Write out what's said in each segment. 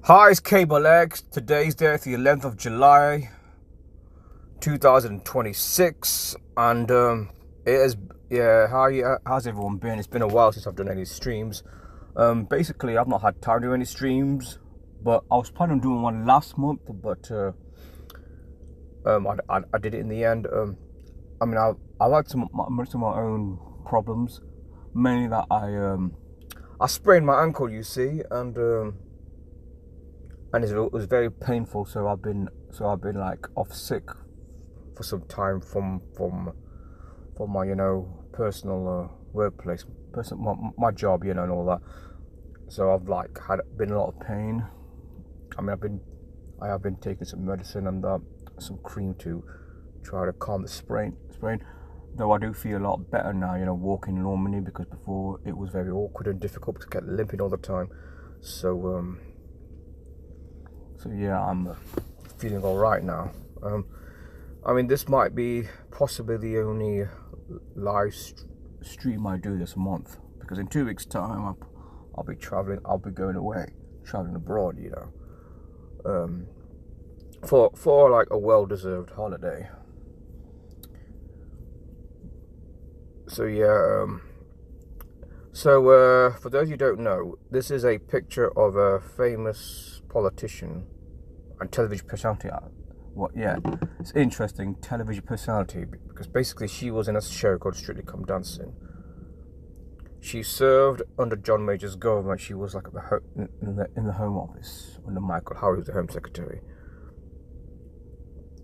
Hi, it's Cable X. Today's date, the 11th of July, 2026, and it is how's everyone been? It's been a while since I've done any streams. Basically, I've not had time to do any streams, but I was planning on doing one last month, but I did it in the end. I mean, I've had some of my own problems, mainly that I sprained my ankle, you see, and it was very painful. So I've been like off sick for some time from my personal workplace, my job, and all that. So I've like been a lot of pain. I mean, I have been taking some medicine and some cream to try to calm the sprain. Though I do feel a lot better now, walking normally, because before it was very awkward and difficult to get limping all the time. So yeah, I'm feeling all right now. I mean, this might be possibly the only live stream I do this month, because in 2 weeks' time I'll be traveling. I'll be going away, traveling abroad, for like a well-deserved holiday. So yeah. So for those who don't know, this is a picture of a famous politician and television personality. It's interesting, television personality, because basically she was in a show called Strictly Come Dancing. She served under John Major's government. She was like in the Home Office under Michael Howard, who's the Home Secretary.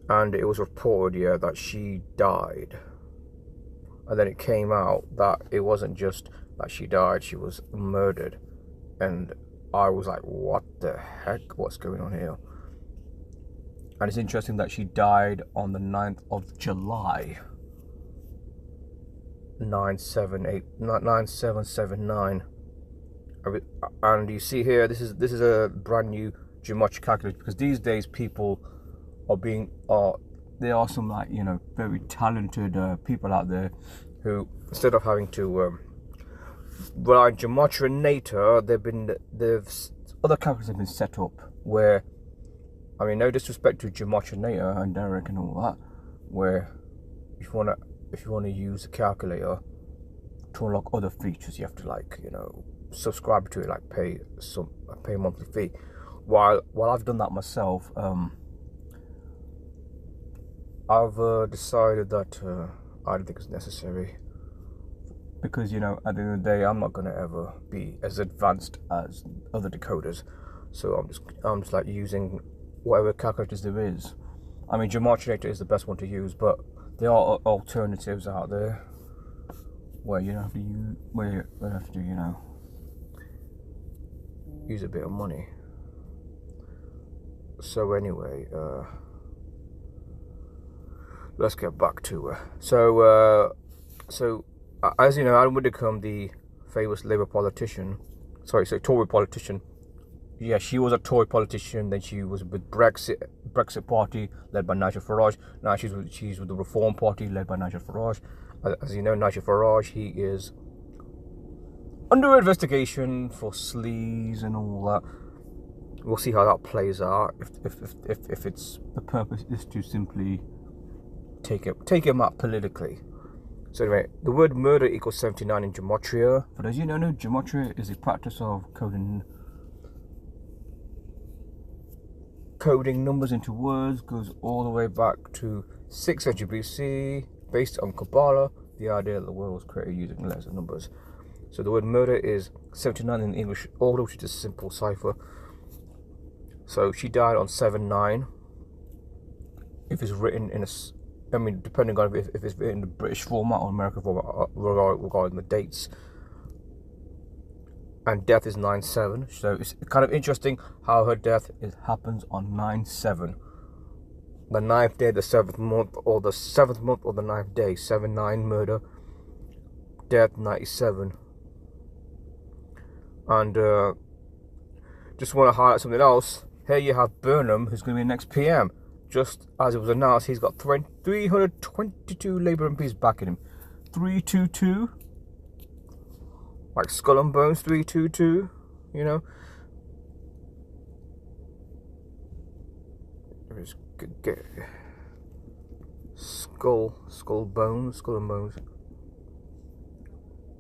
And it was reported, that she died. And then it came out that it wasn't just that she died, she was murdered. And I was like, what the heck? What's going on here? And it's interesting that she died on the 9th of July, 9779. And you see here, this is a brand new geometry calculator, because these days people there are some very talented people out there who, instead of having to rely on Gematria, other calculators have been set up where, I mean, no disrespect to Gematria and Derek and all that, where if you wanna use a calculator to unlock other features, you have to subscribe to it, pay a monthly fee. While I've done that myself, I've decided that I don't think it's necessary, because at the end of the day, I'm not gonna ever be as advanced as other decoders. So I'm just like using whatever calculators there is. I mean, Gematria is the best one to use, but there are alternatives out there where you don't have to use a bit of money. So anyway, let's get back to so as you know, Alan Widdecombe, the famous Labour politician, Tory politician. Yeah, she was a Tory politician. Then she was with Brexit Party, led by Nigel Farage. Now she's with the Reform Party, led by Nigel Farage. As you know, Nigel Farage, he is under investigation for sleaze and all that. We'll see how that plays out. If it's the purpose is to simply take him out politically. So anyway, the word murder equals 79 in Gematria. For those of you who don't know, Gematria is the practice of coding numbers into words. Goes all the way back to 600 BC, based on Kabbalah, the idea that the world was created using letters and numbers. So the word murder is 79 in the English order, which is a simple cipher. So she died on 7/9. If it's written in depending on if it's written in the British format or American format, regarding the dates. And death is 9/7. So it's kind of interesting how her death happens on 9/7. The 9th day, the 7th month, or the 7th month, or the 9th day. 7/9 murder. Death 97. And just want to highlight something else. Here you have Burnham, who's going to be the next PM. Just as it was announced, he's got 322 Labour MPs backing him. 322. Like Skull and Bones 322, get skull and bones.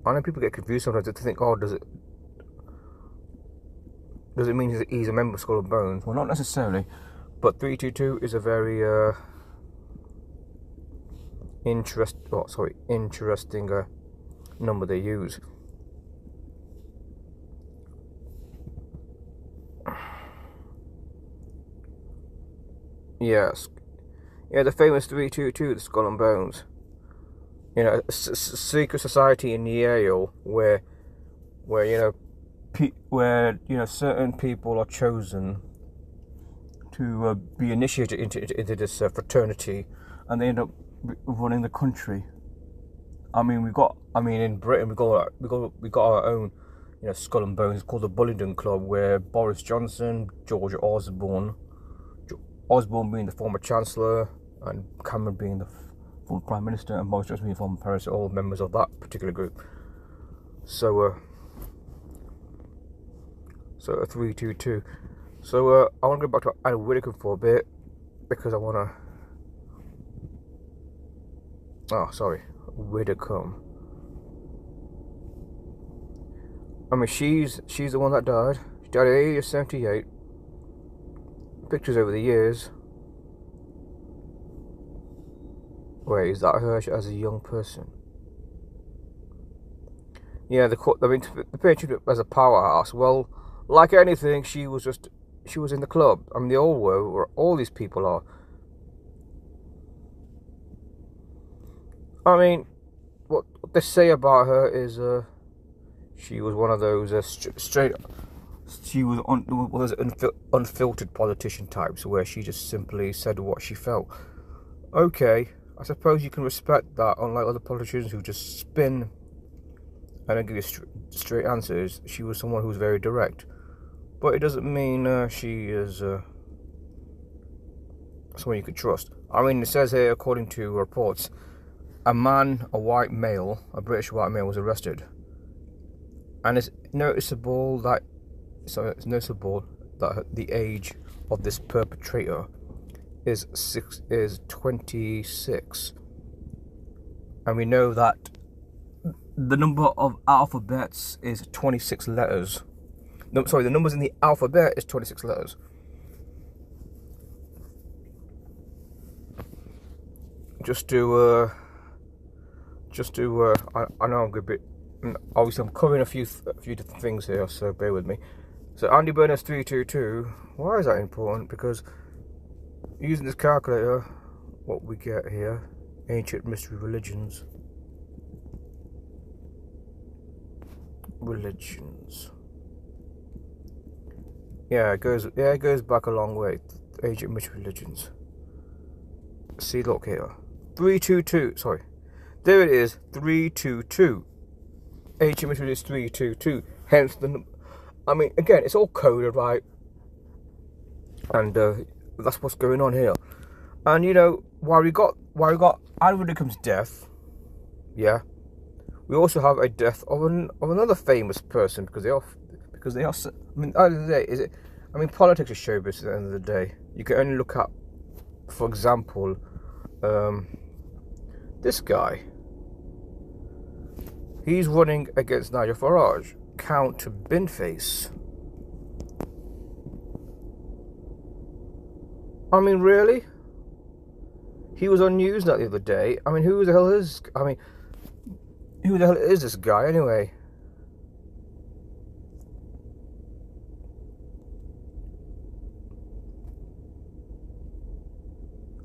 I know people get confused sometimes. They think, oh, does it mean he's a member of Skull and Bones? Well, not necessarily, but 322 is a very interesting number they use. Yes, yeah, the famous 322, the Skull and Bones. You know, a secret society in Yale where certain people are chosen to be initiated into this fraternity, and they end up running the country. I mean, in Britain we got our own, Skull and Bones. It's called the Bullingdon Club, where Boris Johnson, George Osborne being the former Chancellor, and Cameron being the former Prime Minister, and Boris Johnson being the former Prime Minister, all members of that particular group. So 322. So I want to go back to Anne Widdecombe for a bit, because I want to. Oh, sorry, Widdecombe. I mean, she's the one that died. She died at the age of 78. Pictures over the years. Wait, is that her as a young person? Yeah, the picture as a powerhouse. Well, like anything, she was in the club. I mean, they all were, or all these people are. I mean, what they say about her is she was one of those straight. She was unfiltered politician types, where she just simply said what she felt. Okay, I suppose you can respect that, unlike other politicians who just spin and don't give you straight answers. She was someone who was very direct, but it doesn't mean she is someone you could trust. I mean, it says here, according to reports, a white male, a British white male, was arrested, and it's noticeable that the age of this perpetrator is 26, and we know that the number of alphabets is 26 letters. No, sorry, the numbers in the alphabet is 26 letters. I know I'm a bit. Obviously, I'm covering a few different things here, so bear with me. So Andy Burnham's 322. Why is that important? Because using this calculator, what we get here: ancient mystery religions. Yeah, it goes back a long way. Ancient mystery religions. See, look here, 322. Sorry, there it is, 322. Ancient mystery religions 322. Hence the. I mean, again, it's all coded, right? And that's what's going on here. And while we got Anne Widdecombe's death, yeah, we also have a death of another famous person, because they are. I mean, at the end of the day, politics is show business. At the end of the day, you can only look at, for example, this guy. He's running against Nigel Farage, Count Binface. I mean, really? He was on Newsnet the other day. I mean, who the hell is this guy anyway?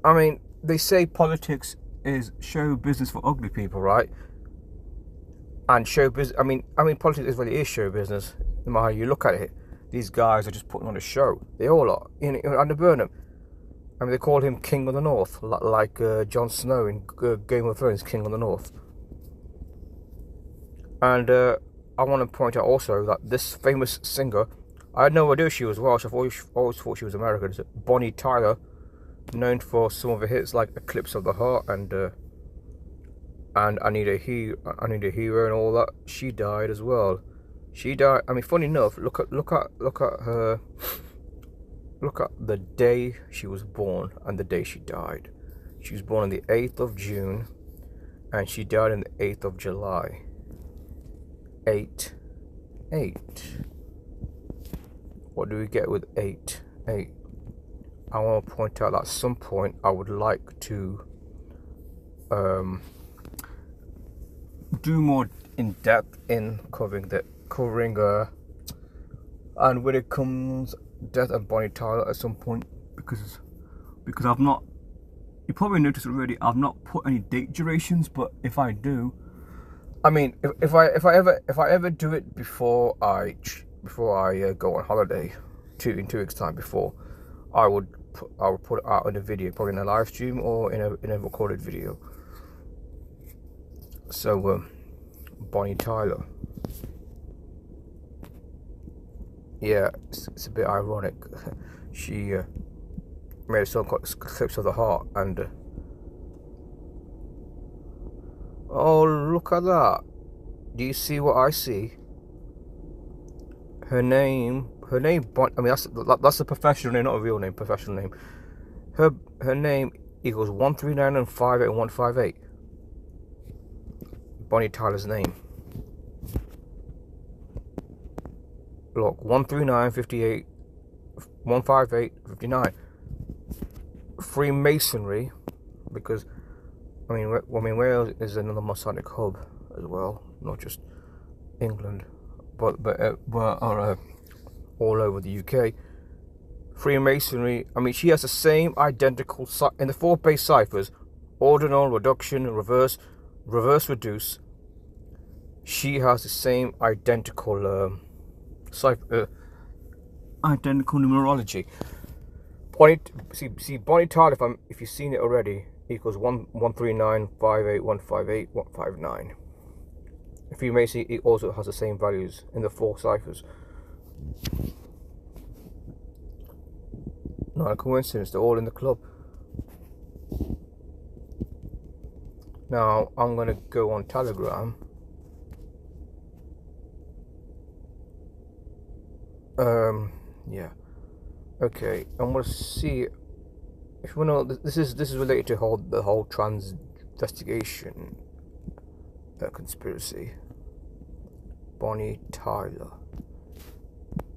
I mean, they say politics is show business for ugly people, right? And show business. I mean, politics really is show business. No matter how you look at it, these guys are just putting on a show. They all are. Andy Burnham. I mean, they call him King of the North, like Jon Snow in Game of Thrones, King of the North. And I want to point out also that this famous singer, I had no idea she was Welsh. I've always thought she was American. It's Bonnie Tyler, known for some of her hits like Eclipse of the Heart and I Need a Hero and all that. She died as well. She died. I mean, funny enough, look at her. look at the day she was born and the day she died. She was born on the 8th of June and she died on the 8th of July. 8. What do we get with 8? I want to point out that at some point I would like to do more in depth in covering and when it comes death of Bonnie Tyler at some point, because I've not, you probably noticed already, I've not put any date durations, but if I do, I mean, if I ever do it before I go on holiday, in 2 weeks time, before I would put it out in a video, probably in a live stream or in a recorded video. So Bonnie Tyler, yeah, it's a bit ironic. She made a song called "Clips of the Heart," and oh, look at that! Do you see what I see? Her name. I mean, that's a professional name, not a real name. Professional name. Her name equals 139 and 58 and 158. Bonnie Tyler's name. Look, 139, 58, 158, 59. Freemasonry, because I mean Wales is another Masonic hub as well, not just England, but all over the UK. Freemasonry. I mean, she has the same identical in the 4 base ciphers: ordinal, reduction, reverse, reduce. She has the same identical identical numerology. Bonnie Tyler, if you've seen it already, equals 139, 58, 158, 159. Freemasonry, it also has the same values in the 4 ciphers. Not a coincidence, they're all in the club. Now I'm gonna go on Telegram. Yeah. Okay, I'm gonna see if you know. This is related to the whole trans investigation conspiracy. Bonnie Tyler.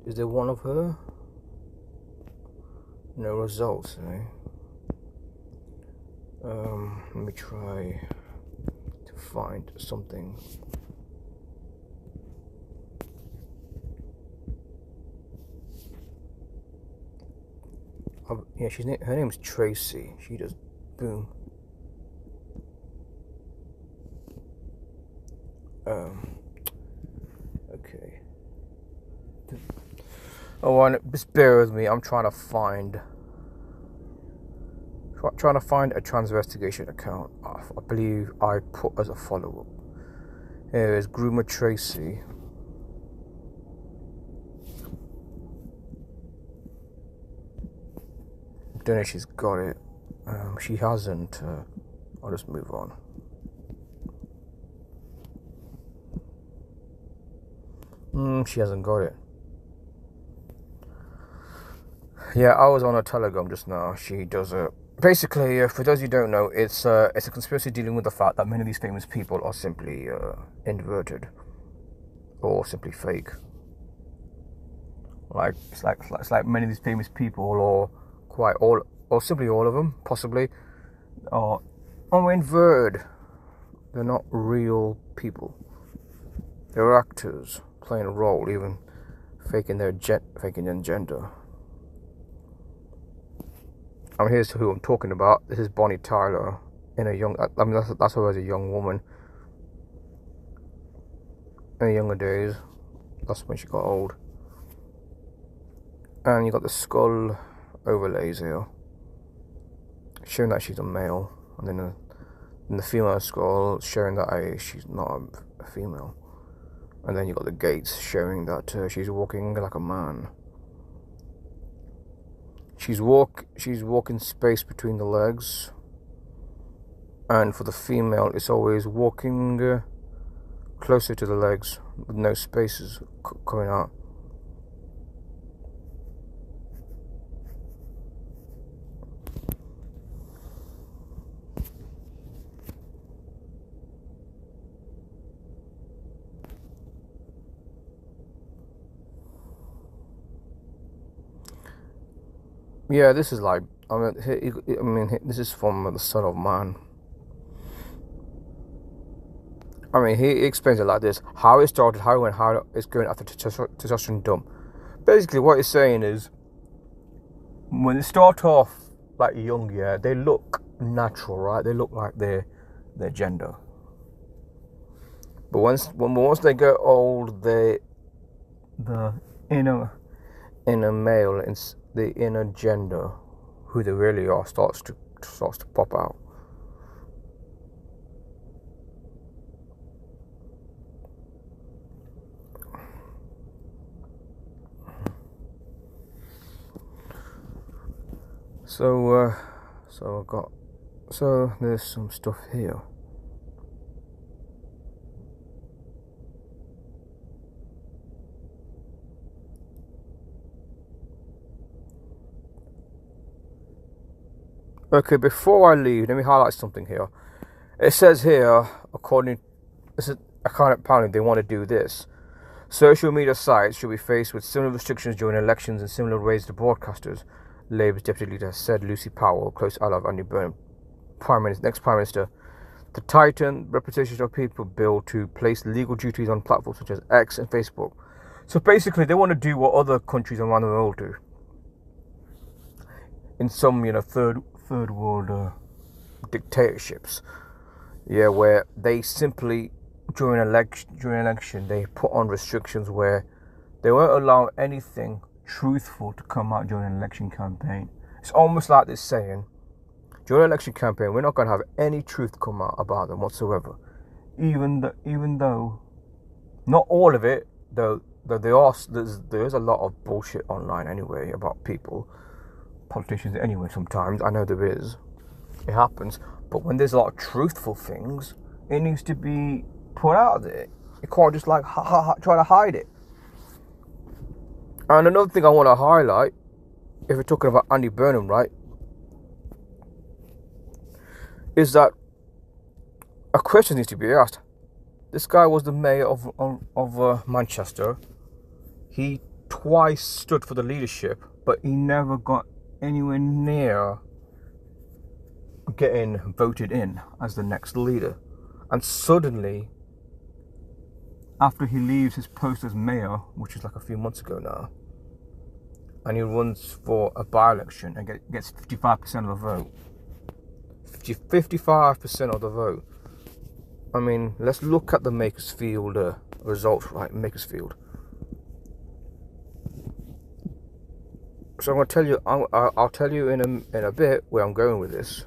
Is there one of her? No results, eh? Let me try to find something. Yeah, her name's Tracy. She does boom. Okay. Oh, and just bear with me. I'm trying to find a Transvestigation account. I believe I put as a follow-up. Here is Groomer Tracy. Don't know if she's got it. She hasn't. I'll just move on. She hasn't got it. Yeah, I was on her Telegram just now. She does it. Basically, for those who don't know, it's a conspiracy dealing with the fact that many of these famous people are simply inverted or simply fake. Like it's like many of these famous people, or quite all, or simply all of them, possibly, are inverted. They're not real people. They're actors playing a role, even faking their gender. Here's who I'm talking about. This is Bonnie Tyler in a young. I mean, that's her as a young woman. In her younger days, that's when she got old. And you got the skull overlays here, showing that she's a male, and then the female skull showing that she's not a female. And then you got the gates showing that she's walking like a man. She's walking space between the legs, and for the female, it's always walking closer to the legs with no spaces coming out. Yeah, this is like, this is from the Son of Man. I mean, he explains it like this: how it started, how it went, how it's going after testosterone dump. Basically, what he's saying is, when they start off like young, yeah, they look natural, right? They look like their gender. But once they get old, the inner male, the inner gender, who they really are, starts to pop out. So there's some stuff here. Okay, before I leave, let me highlight something here. It says here, apparently they want to do this. Social media sites should be faced with similar restrictions during elections in similar ways to broadcasters, Labour's deputy leader said. Lucy Powell, close ally of Andy Burnham, next Prime Minister. The tighten reputation of people bill to place legal duties on platforms such as X and Facebook. So basically, they want to do what other countries around the world do. In some, third world dictatorships, where they simply during election they put on restrictions where they won't allow anything truthful to come out during an election campaign. It's almost like they're saying, during an election campaign, we're not going to have any truth come out about them whatsoever. Even though, not all of it, though there's a lot of bullshit online anyway about politicians anyway. Sometimes I know there is, it happens. But when there's a lot of truthful things, it needs to be put out there. You can't just try to hide it. And another thing I want to highlight, if we're talking about Andy Burnham, right, is that a question needs to be asked. This guy was the mayor of Manchester. He twice stood for the leadership, but he never got anywhere near getting voted in as the next leader. And suddenly, after he leaves his post as mayor, which is like a few months ago now, and he runs for a by-election and gets 55% of the vote. 55% of the vote. I mean, let's look at the Makersfield results, right? Makersfield. So I'm going to tell you, I'll tell you in a bit where I'm going with this.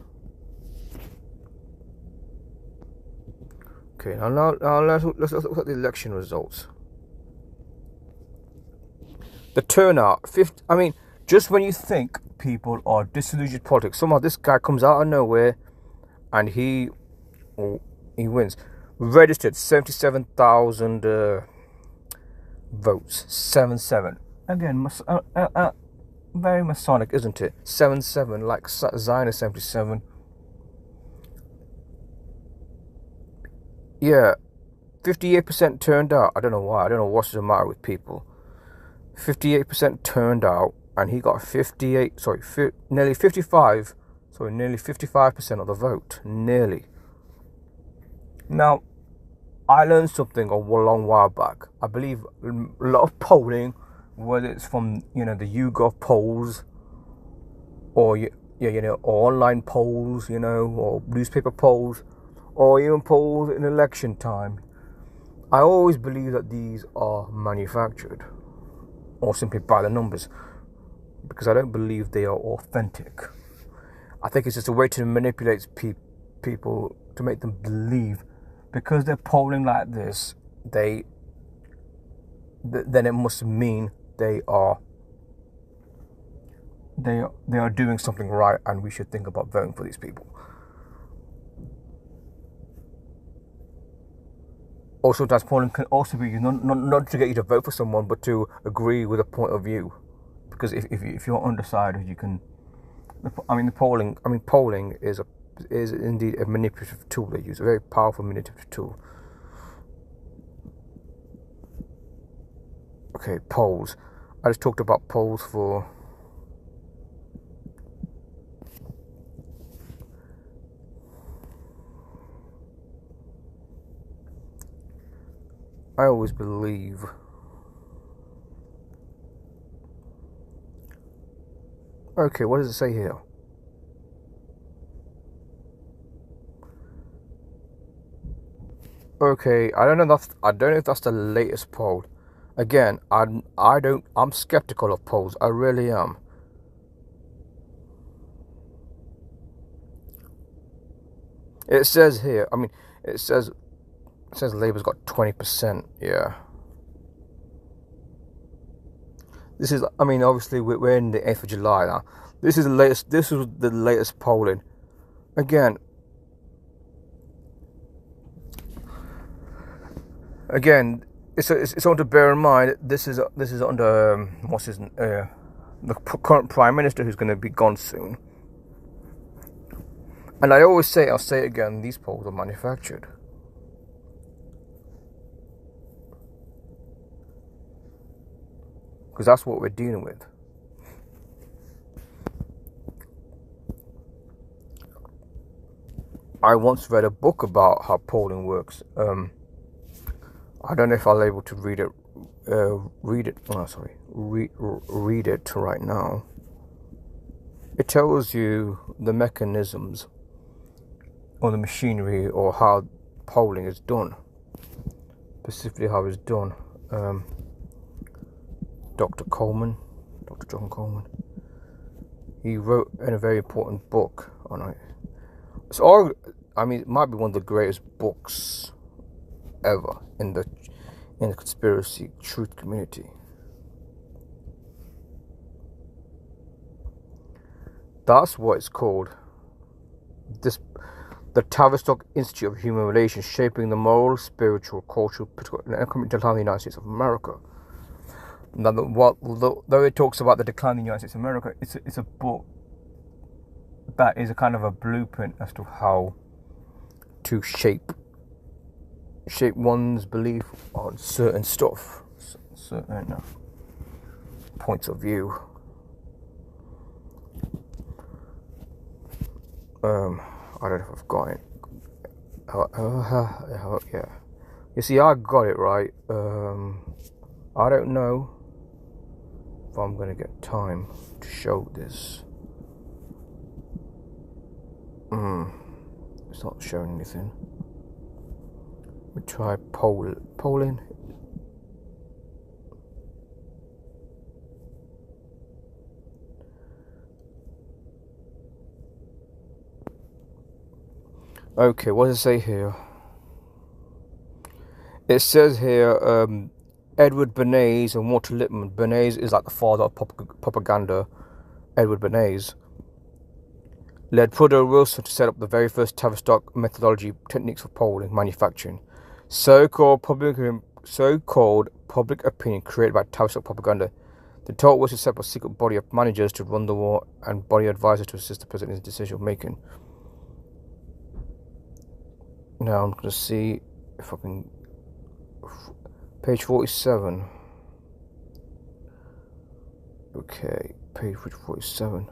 Okay, now let's look at the election results. The turnout, just when you think people are disillusioned with politics, somehow this guy comes out of nowhere and he wins. Registered 77,000 votes. 77. Again, very Masonic, isn't it? 77, like Zionist 77. Yeah, 58% turned out. I don't know why. I don't know what's the matter with people. 58% turned out, and he got nearly 55% of the vote. Nearly. Now, I learned something a long while back. I believe a lot of polling, whether it's from the YouGov polls, or or online polls, or newspaper polls, or even polls in election time, I always believe that these are manufactured, or simply by the numbers, because I don't believe they are authentic. I think it's just a way to manipulate people to make them believe, because they're polling like this, then it must mean they are doing something right, and we should think about voting for these people. Or sometimes polling can also be not to get you to vote for someone, but to agree with a point of view. Because if you're undecided, you can. Polling is indeed a manipulative tool they use, a very powerful manipulative tool. Okay, polls. I just talked about polls for always believe. Okay, what does it say here? Okay, I don't know if that's the latest poll. Again, I'm skeptical of polls. I really am. It says here, it says Labour's got 20%. Yeah. This is, obviously we're in the 8th of July now. This is the latest. This was the latest polling. Again, it's something to bear in mind. This is under the current Prime Minister, who's going to be gone soon. And I always say, I'll say it again, these polls are manufactured. Because that's what we're dealing with. I once read a book about how polling works. I don't know if I'll be able to read it. Read it right now. It tells you the mechanisms or the machinery or how polling is done. Specifically how it's done. Dr. John Coleman, he wrote in a very important book on it. It might be one of the greatest books ever in the conspiracy truth community. That's what it's called. The Tavistock Institute of Human Relations, Shaping the Moral, Spiritual, Cultural, Political, and Economic Decline of the United States of America. Now, though it talks about the decline of the United States of America, it's a book that is a kind of a blueprint as to how to shape one's belief on certain stuff, certain points of view. I don't know if I've got it. Yeah. You see, I got it right. I don't know if I'm gonna get time to show this. It's not showing anything. We try polling. Okay, what does it say here? It says here, Edward Bernays and Walter Lippmann. Bernays is like the father of propaganda. Edward Bernays led Woodrow Wilson to set up the very first Tavistock methodology techniques for polling manufacturing. So-called public opinion created by Tavistock propaganda. The total was to set up a secret body of managers to run the war and body advisors to assist the president in decision making. Now I'm going to see if I can. Page 47. Okay, page 47.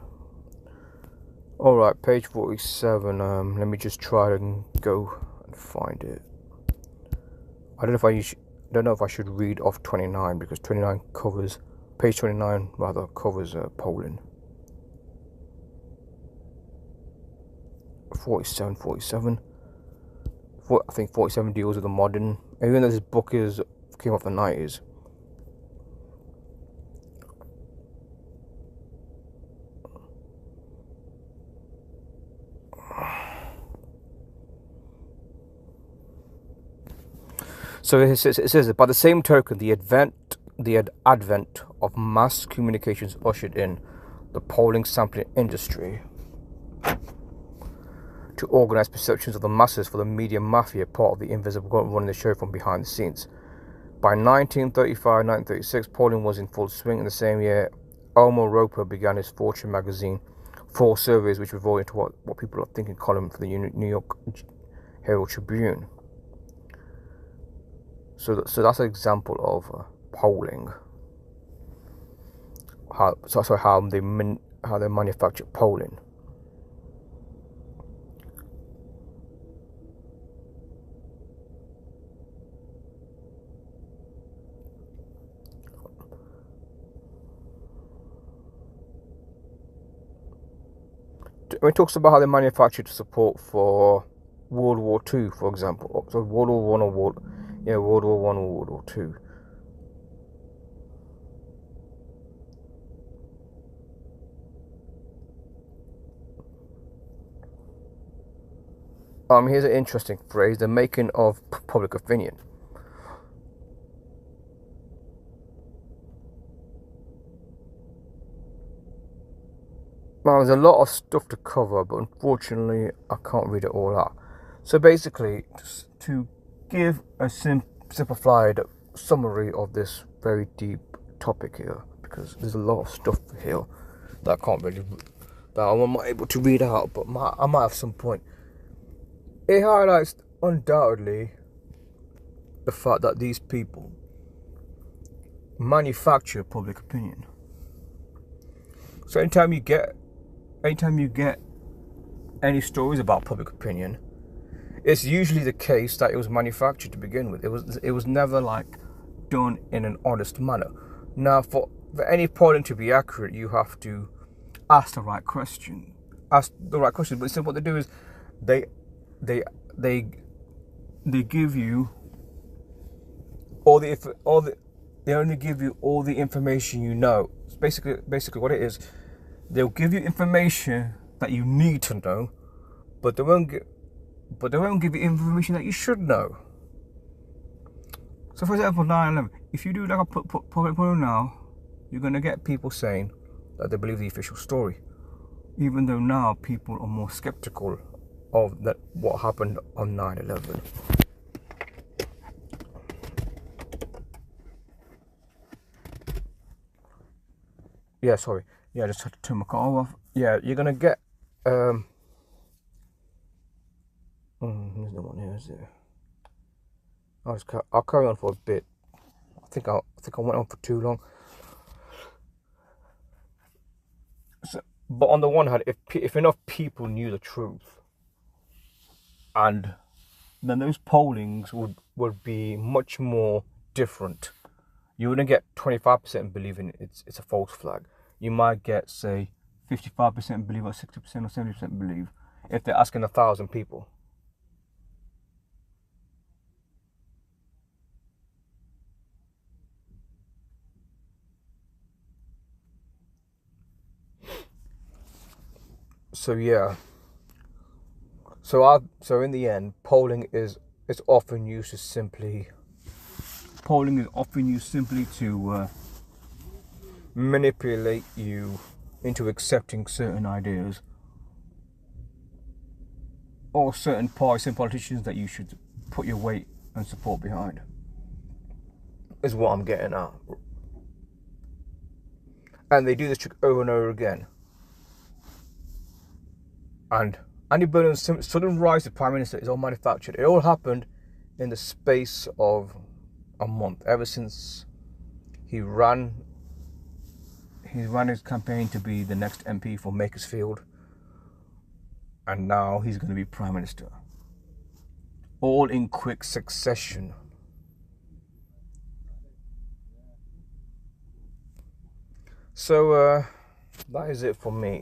Alright, page 47. Let me just try and go and find it. I don't know if I should read off 29, because 29 covers, page 29 rather covers polling. 47. I think 47 deals with the modern. Even though this book came off the 90s. So it says that by the same token, the advent of mass communications ushered in the polling sampling industry to organize perceptions of the masses for the media mafia, part of the invisible government running the show from behind the scenes. By 1935-1936, polling was in full swing. In the same year, Elmer Roper began his Fortune magazine, 4 surveys, which revolved into what people are thinking column for the New York Herald Tribune. So that's an example of polling. How they manufacture polling. when it talks about how they manufactured support for World War II, for example, so World War One or World War One or World War Two. Here's an interesting phrase: the making of public opinion. Now, there's a lot of stuff to cover, but unfortunately, I can't read it all out. So basically, just to give a simplified summary of this very deep topic here, because there's a lot of stuff here that I can't really, that I'm not able to read out, but I might have some point. It highlights undoubtedly the fact that these people manufacture public opinion. So anytime you get any stories about public opinion, it's usually the case that it was manufactured to begin with. It was never like done in an honest manner. Now, for any polling to be accurate, you have to ask the right question. But instead, what they do is they give you they only give you all the information you know. It's basically what it is. They'll give you information that you need to know, but they won't give you information that you should know. So, for example, 9/11. If you do like a public polling now, you're gonna get people saying that they believe the official story, even though now people are more skeptical of what happened on 9/11. Yeah, sorry. Yeah, I just had to turn my car off. Yeah, you're gonna get there's no one here, is there? I'll carry on for a bit. I think I went on for too long. So, but on the one hand, if enough people knew the truth, and then those pollings would be much more different. You wouldn't get 25% believing it's a false flag. You might get, say, 55% believe, or 60% or 70% believe, if they're asking 1,000 people. So yeah. So in the end, polling is often used simply to manipulate you into accepting certain ideas or certain parties and politicians that you should put your weight and support behind, is what I'm getting at. And they do this trick over and over again. And Andy Burnham's sudden rise to Prime Minister is all manufactured. It all happened in the space of a month, ever since he ran his campaign to be the next MP for Makersfield, and now he's going to be Prime Minister. All in quick succession. So that is it for me.